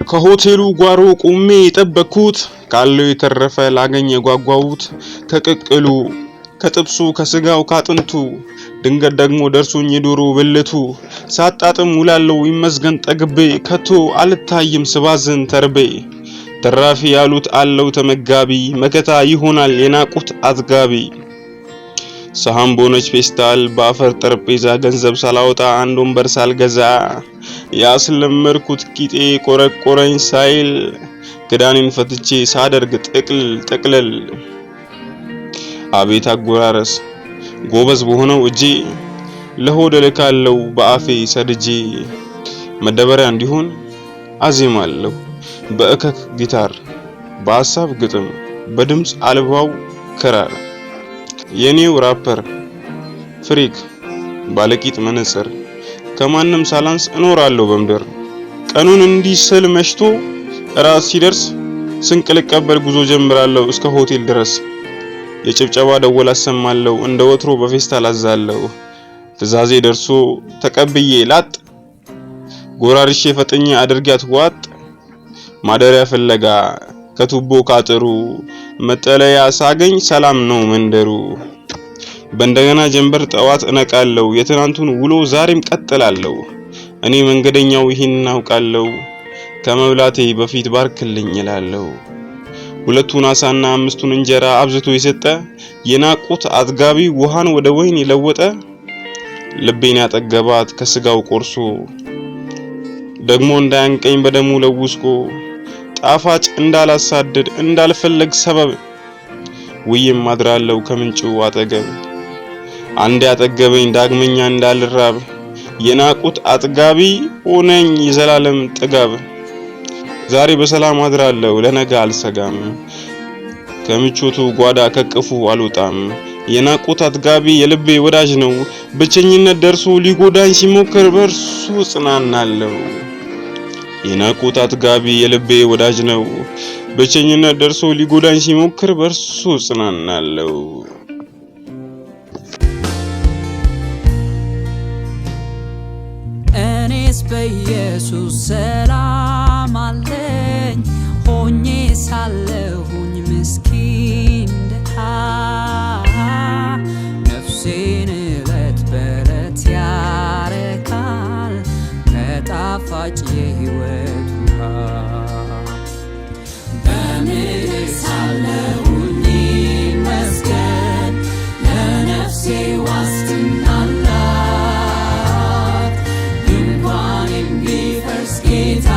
ከሆቴሉ ጓሮ ቆሜ የጠበቅኩት ካለው የተረፈ ላገኝ የጓጓሁት ከቅቅሉ ከጥብሱ ከስጋው ካጥንቱ ድንገት ደግሞ ደርሶኝ የዶሮ ብልቱ ሳጣጥም ውላለው ይመስገን ጠግቤ ከቶ አልታይም ስባዝን ተርቤ ተራፊ ያሉት አለው ተመጋቢ መከታ ይሆናል የናቁት አጥጋቢ ሰሃን ቦነች ፌስታል በአፈር ጠረጴዛ ገንዘብ ሳላወጣ አንድ ወንበር ሳልገዛ ያስለመርኩት ቂጤ ቆረቆረኝ ሳይል ክዳኔን ፈትቼ ሳደርግ ጥቅልል አቤት አጎራረስ ጎበዝ በሆነው እጄ ለሆድ ልካለው በአፌ ሰድጄ መደበሪያ እንዲሆን አዜማለሁ በእከክ ጊታር በሐሳብ ግጥም በድምጽ አልባው ክራር የኔው ራፐር ፍሪክ ባለቂጥ መነጽር ከማንም ሳላንስ እኖራለሁ በመድር ቀኑን እንዲስል መሽቶ ራስ ሲደርስ ስንቅልቀበል ጉዞ ጀምራለሁ እስከ ሆቴል ድረስ የጭብጨባ ደወል አሰማለሁ እንደ ወትሮ በፌስታል አዛለሁ ትዛዜ ደርሶ ተቀብዬ ላጥ ጎራርሼ ፈጥኜ አድርጊያት ዋጥ ማደሪያ ፍለጋ ከቱቦ ካጥሩ መጠለያ ሳገኝ ሰላም ነው መንደሩ በእንደገና ጀንበር ጠዋት እነቃለሁ የትናንቱን ውሎ ዛሬም ቀጥላለሁ እኔ መንገደኛው ይሄን አውቃለሁ ከመብላቴ በፊት ባርክልኝ እላለሁ ሁለቱን አሳና አምስቱን እንጀራ አብዝቶ የሰጠ የናቁት አጥጋቢ ውሃን ወደ ወይን የለወጠ ልቤን ያጠገባት ከስጋው ቆርሶ ደግሞ እንዳያንቀኝ በደሙ ለውስኮ ጣፋጭ እንዳላሳደድ እንዳልፈለግ ሰበብ ውዬም ማድራለው ከምንጩ አጠገብ አንድ ያጠገበኝ ዳግመኛ እንዳልራብ የናቁት አጥጋቢ ሆነኝ የዘላለም ጥጋብ ዛሬ በሰላም አድራለው ለነገ አልሰጋም ከምቾቱ ጓዳ ከቅፉ አልወጣም የናቁት አጥጋቢ የልቤ ወዳጅ ነው ብቸኝነት ደርሶ ሊጎዳኝ ሲሞክር በርሱ ጽናናለው የናቁት አጥጋቢ የልቤ ወዳጅ ነው ብቸኝነት ደርሶ ሊጎዳኝ ሲሞክር በርሱ ጽናናለው እኔስ በኢየሱስ ሰላም አለኝ ሆኜ ሳለሁኝ ምስኪን ድሃ ነፍሴን እለት በእለት ያረካል ከጣፋጭ የሕይወት ውሃ በምድር ሳለሁኝ ይመስገን ለነፍሴ ዋስትና አላት ድንኳኔም ቢፈርስ ጌታ